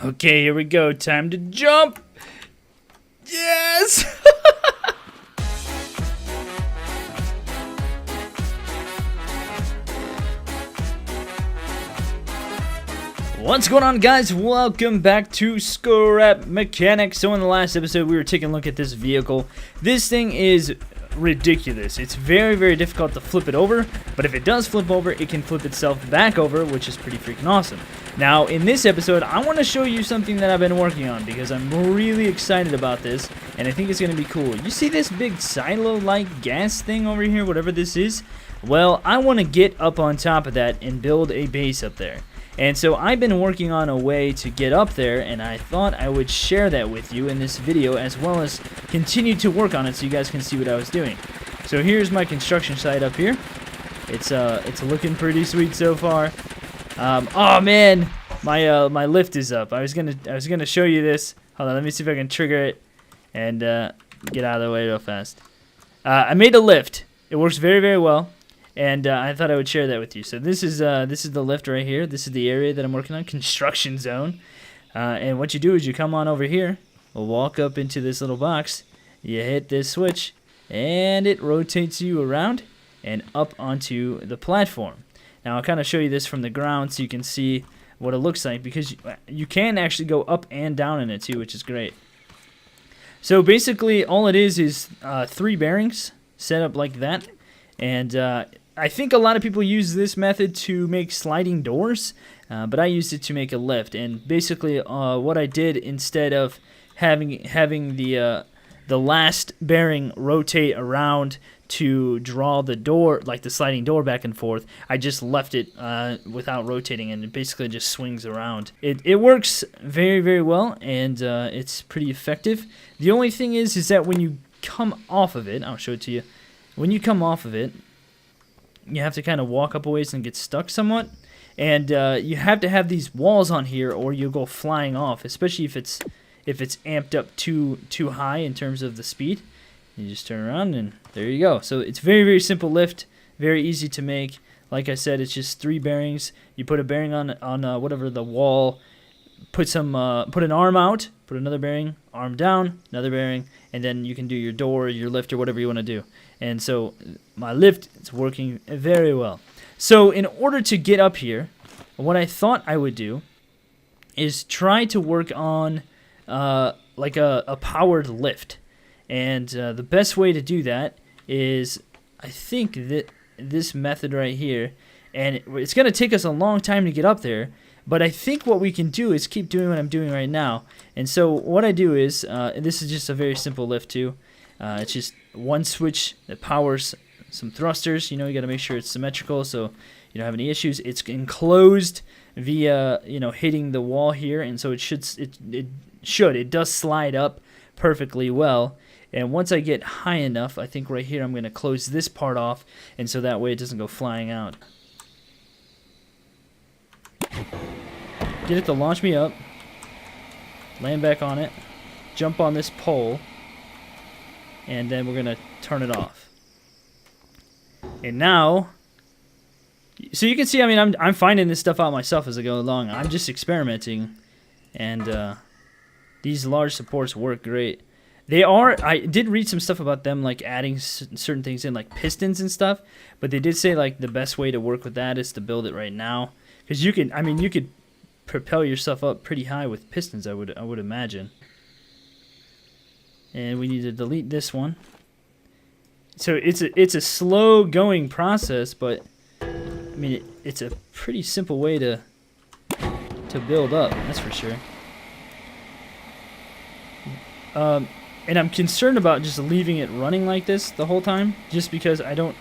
Okay, here we go. Time to jump. Yes! What's going on, guys? Welcome back to Scrap Mechanics. So in the last episode, we were taking a look at this vehicle. This thing is ridiculous. It's very difficult to flip it over, but if it does flip over, it can flip itself back over, which is pretty freaking awesome. Now, in this episode, I want to show you something that I've been working on because I'm really excited about this, and I think it's going to be cool. You see this big silo-like gas thing over here, whatever this is? Well, I want to get up on top of that and build a base up there. And so I've been working on a way to get up there, and I thought I would share that with you in this video, as well as continue to work on it so you guys can see what I was doing. So here's my construction site up here. It's looking pretty sweet so far. Oh man, my lift is up. I was gonna show you this. Hold on, let me see if I can trigger it and get out of the way real fast. I made a lift. It works very well. And I thought I would share that with you. So this is the lift right here. This is the area that I'm working on, construction zone. And what you do is you come on over here, walk up into this little box, you hit this switch, and it rotates you around and up onto the platform. Now I'll kind of show you this from the ground so you can see what it looks like, because you can actually go up and down in it too, which is great. So basically all it is 3 bearings set up like that. And I think a lot of people use this method to make sliding doors, but I used it to make a lift. And basically, what I did, instead of having the last bearing rotate around to draw the door, like the sliding door, back and forth, I just left it without rotating, and it basically just swings around. It works very well, and it's pretty effective. The only thing is that when you come off of it, I'll show it to you. When you come off of it, you have to kind of walk up a ways and get stuck somewhat. And you have to have these walls on here, or you'll go flying off, especially if it's amped up too high in terms of the speed. You just turn around and there you go. So it's very simple lift, very easy to make. Like I said, it's just 3 bearings. You put a bearing on whatever the wall, put an arm out, put another bearing, arm down, another bearing, and then you can do your door, your lift, or whatever you want to do. And so my lift is working very well. So in order to get up here, what I thought I would do is try to work on like a powered lift. And the best way to do that is, I think, that this method right here. And it's going to take us a long time to get up there, but I think what we can do is keep doing what I'm doing right now. And so what I do is, and this is just a very simple lift too. It's just one switch that powers some thrusters. You know, you got to make sure it's symmetrical so you don't have any issues. It's enclosed via, hitting the wall here, and so it does slide up perfectly well. And once I get high enough, I think right here I'm going to close this part off, and so that way it doesn't go flying out. Get it to launch me up, land back on it, jump on this pole, and then we're going to turn it off. And now, so you can see, I mean, I'm finding this stuff out myself as I go along. I'm just experimenting, and these large supports work great. I did read some stuff about them, like adding certain things in, like pistons and stuff, but they did say like the best way to work with that is to build it right now. Because you could propel yourself up pretty high with pistons, I would imagine. And we need to delete this one. So it's a slow going process, but I mean it's a pretty simple way to build up. That's for sure. And I'm concerned about just leaving it running like this the whole time, just because the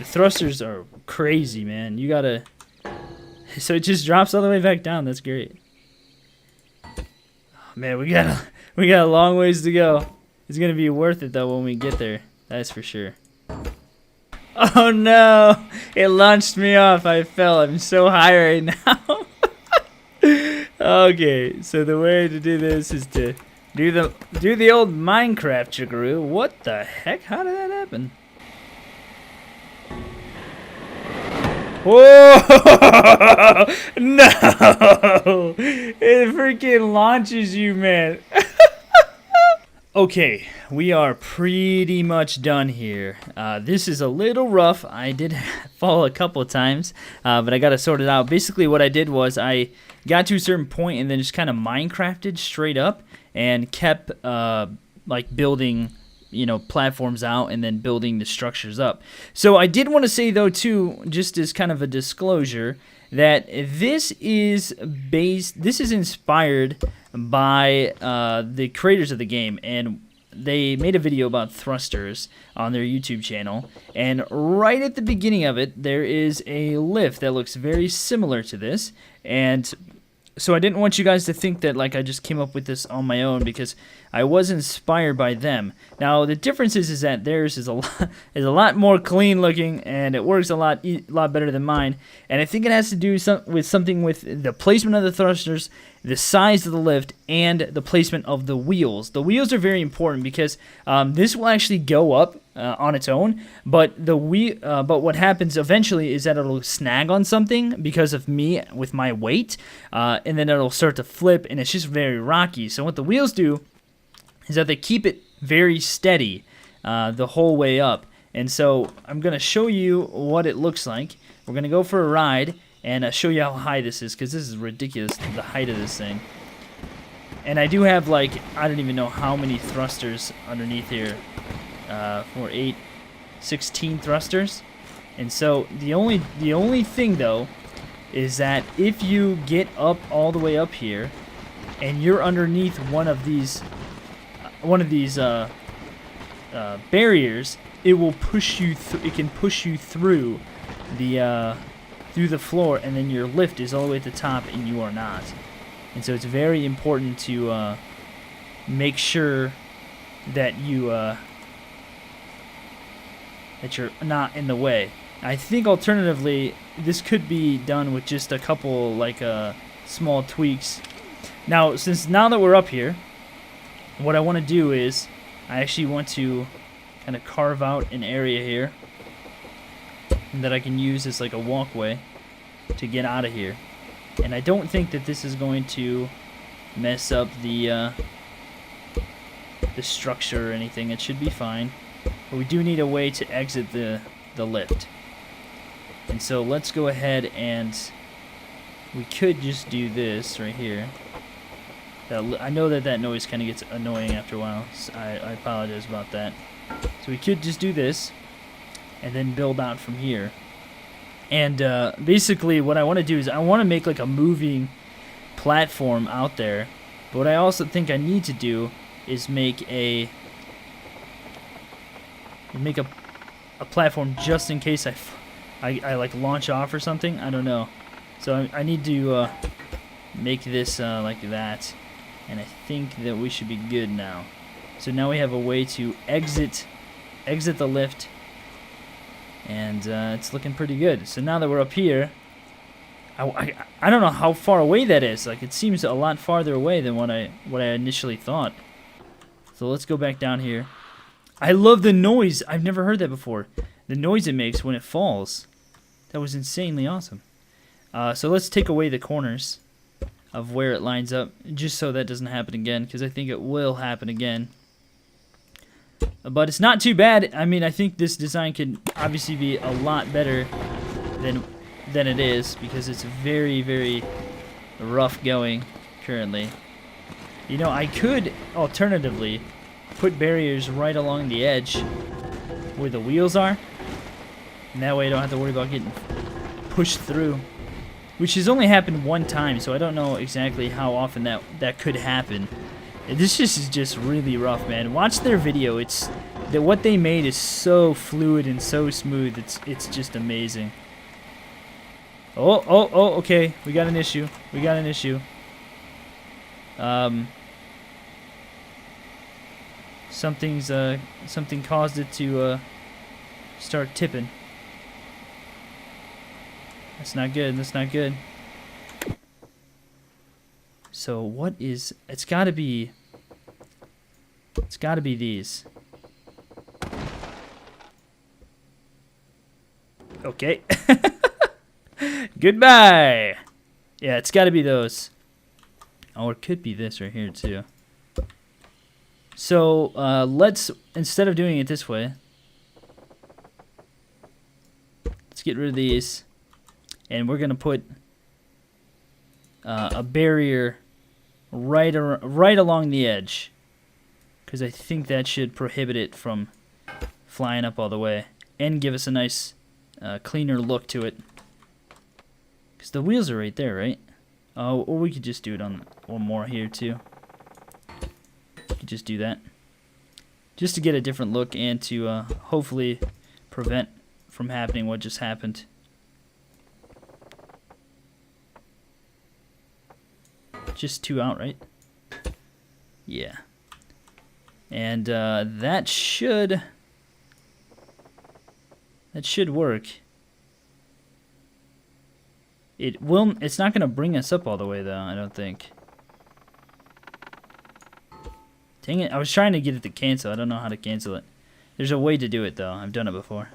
thrusters are crazy, man. You gotta. So it just drops all the way back down. That's great. Oh, man, we got a long ways to go. It's gonna be worth it though when we get there. That's for sure. Oh no! It launched me off. I fell. I'm so high right now. Okay, so the way to do this is to do the old Minecraft jiggeroo. What the heck? How did that happen? Whoa! No! It freaking launches you, man. Okay, we are pretty much done here. This is a little rough. I did fall a couple of times, but I got to sort it out. Basically, what I did was I got to a certain point and then just kind of Minecrafted straight up and kept like building, you know, platforms out and then building the structures up. So I did want to say though too, just as kind of a disclosure, that this is inspired by the creators of the game, and they made a video about thrusters on their YouTube channel, and right at the beginning of it there is a lift that looks very similar to this. And so I didn't want you guys to think that like I just came up with this on my own, because I was inspired by them. Now the difference is that theirs is a lot more clean looking, and it works a lot better than mine. And I think it has to do with something with the placement of the thrusters, the size of the lift, and the placement of the wheels. The wheels are very important because this will actually go up on its own, but but what happens eventually is that it'll snag on something because of me with my weight, and then it'll start to flip, and it's just very rocky. So what the wheels do is that they keep it very steady the whole way up. And so I'm going to show you what it looks like. We're going to go for a ride and show you how high this is, because this is ridiculous, the height of this thing. And I do have, like, I don't even know how many thrusters underneath here. 4, 8, 16 thrusters. And so the only thing though is that if you get up all the way up here and you're underneath one of these barriers, it will push you it can push you through the floor, and then your lift is all the way at the top and you are not. And so it's very important to make sure that that you're not in the way. I think alternatively this could be done with just a couple like small tweaks. Now that we're up here, what I want to do is I actually want to kind of carve out an area here that I can use as like a walkway to get out of here. And I don't think that this is going to mess up the structure or anything. It should be fine. But we do need a way to exit the lift. And so let's go ahead, and we could just do this right here. I know that noise kind of gets annoying after a while, so I apologize about that. So we could just do this and then build out from here. And basically what I want to do is I want to make like a moving platform out there. But what I also think I need to do is make a platform just in case I like launch off or something. I don't know. So I need to make this like that, and I think that we should be good now. So now we have a way to exit the lift, and it's looking pretty good. So now that we're up here, I don't know how far away that is. Like, it seems a lot farther away than what I initially thought. So let's go back down here. I love the noise. I've never heard that before. The noise it makes when it falls. That was insanely awesome. So let's take away the corners of where it lines up, just so that doesn't happen again, because I think it will happen again. But it's not too bad. I mean, I think this design could obviously be a lot better than it is, because it's very, very rough going currently. You know, I could alternatively put barriers right along the edge where the wheels are, and that way I don't have to worry about getting pushed through, which has only happened one time, so I don't know exactly how often that could happen. This is just really rough, man. Watch their video. What they made is so fluid and so smooth. It's just amazing. Oh, okay. We got an issue. Something caused it to start tipping. That's not good. So what is... It's gotta be these. Okay. Goodbye. Yeah, it's got to be those. Oh, it could be this right here too. So let's, instead of doing it this way, let's get rid of these, and we're gonna put a barrier right along the edge, because I think that should prohibit it from flying up all the way and give us a nice cleaner look to it. Because the wheels are right there, right? Oh, or we could just do it on one more here too. We could just do that, just to get a different look and to hopefully prevent from happening what just happened. Just two out, right? Yeah. And that should work. It's not going to bring us up all the way though, I don't think. Dang it, I was trying to get it to cancel. I don't know how to cancel it. There's a way to do it though. I've done it before.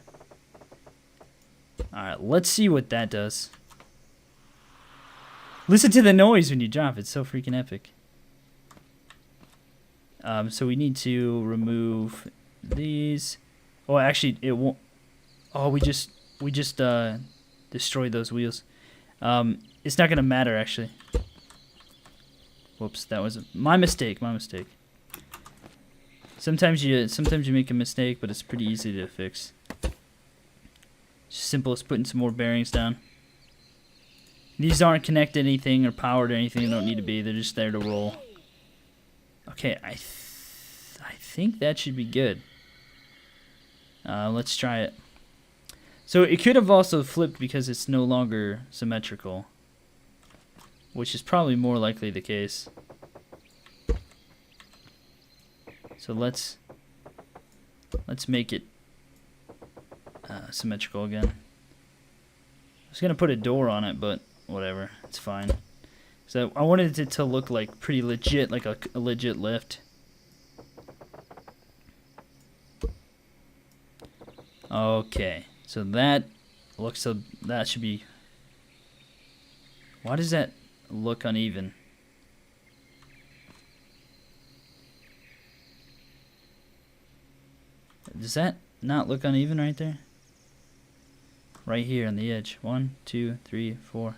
Alright, let's see what that does. Listen to the noise when you drop. It's so freaking epic. So we need to remove these. Oh, actually, it won't. Oh, we just destroyed those wheels. It's not gonna matter actually. Whoops, that was my mistake. My mistake. Sometimes you make a mistake, but it's pretty easy to fix. Simple as putting some more bearings down. These aren't connected to anything or powered or anything. They don't need to be. They're just there to roll. Okay, I think that should be good. Let's try it. So it could have also flipped because it's no longer symmetrical, which is probably more likely the case. So let's make it symmetrical again. I was gonna put a door on it, but whatever, it's fine. So I wanted it to look like pretty legit, like a legit lift. Okay, so that looks, so that should be. Why does that look uneven? Does that not look uneven right there? Right here on the edge. 1, 2, 3, 4.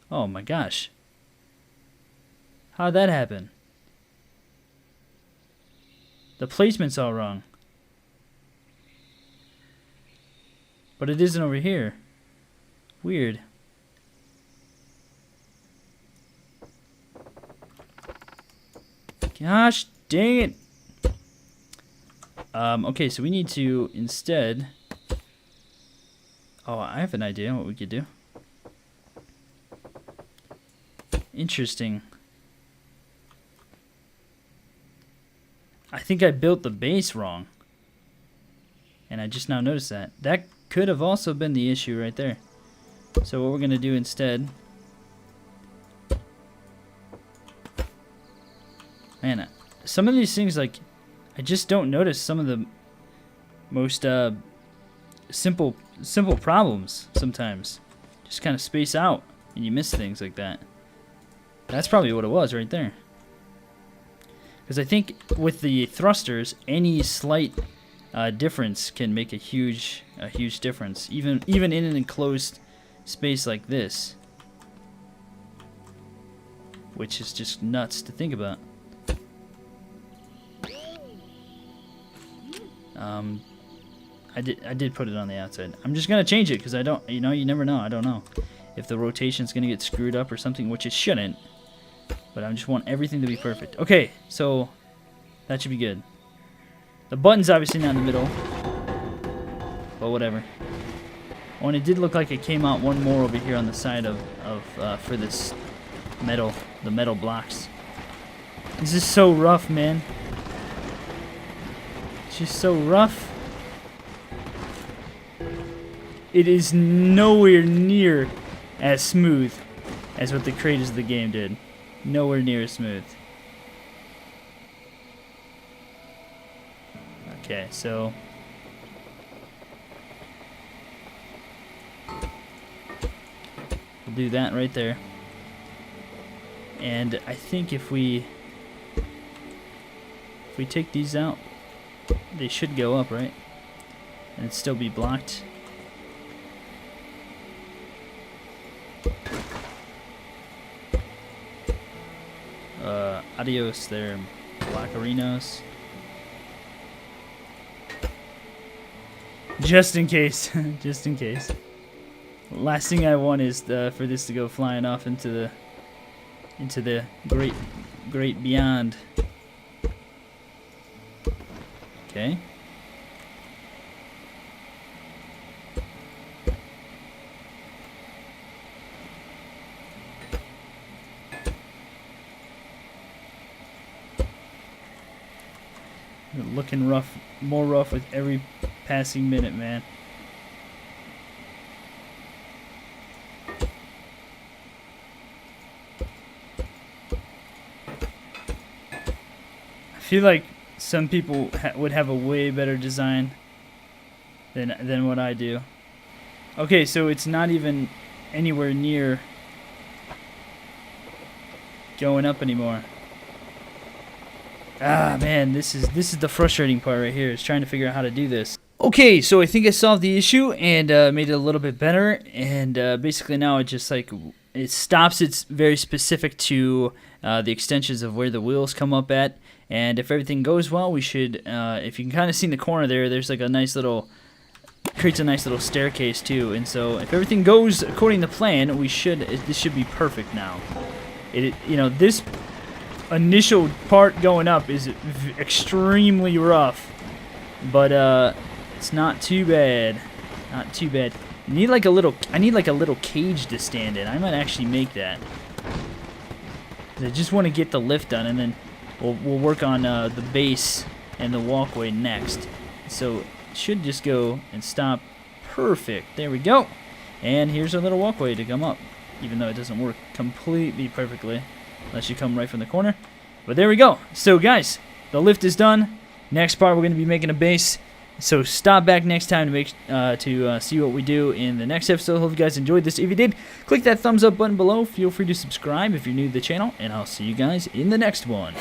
Oh my gosh. How'd that happen? The placement's all wrong. But it isn't over here. Weird. Gosh dang it. Okay, so we need to instead. Oh, I have an idea what we could do. Interesting. I think I built the base wrong. And I just now noticed that. That could have also been the issue right there. So what we're going to do instead. Man, some of these things, like, I just don't notice some of the most simple problems sometimes. Just kind of space out and you miss things like that. That's probably what it was right there. Because I think with the thrusters, any slight difference can make a huge difference, even in an enclosed space like this, which is just nuts to think about. I did put it on the outside. I'm just gonna change it because I don't, you never know. I don't know if the rotation's gonna get screwed up or something, which it shouldn't. But I just want everything to be perfect. Okay, so that should be good. The button's obviously not in the middle, but whatever. Oh, and it did look like it came out one more over here on the side of for this metal, the metal blocks. This is so rough, man. It's just so rough. It is nowhere near as smooth as what the creators of the game did. Nowhere near as smooth. Okay, so do that right there. And I think if we take these out, they should go up, right? And it'd still be blocked. Adios there, Blackarinos. Just in case. Just in case. Last thing I want is for this to go flying off into the great beyond. Okay. Looking rough, more rough with every passing minute, man. I feel like some people would have a way better design than what I do. Okay, so it's not even anywhere near going up anymore. Ah, man, this is the frustrating part right here, is trying to figure out how to do this. Okay, so I think I solved the issue and made it a little bit better, and basically now it just like it stops. It's very specific to the extensions of where the wheels come up at, and if everything goes well, we should. If you can kind of see in the corner there, there's like a nice little creates a nice little staircase too, and so if everything goes according to plan, this should be perfect now. This initial part going up is extremely rough, but it's not too bad. Not too bad. I need like a little cage to stand in. I might actually make that. I just want to get the lift done, and then we'll work on the base and the walkway next. So it should just go and stop. Perfect. There we go. And here's our little walkway to come up, even though it doesn't work completely perfectly unless you come right from the corner. But there we go. So guys, the lift is done. Next part, we're going to be making a base. So stop back next time to see what we do in the next episode. Hope you guys enjoyed this. If you did, click that thumbs up button below. Feel free to subscribe if you're new to the channel, and I'll see you guys in the next one.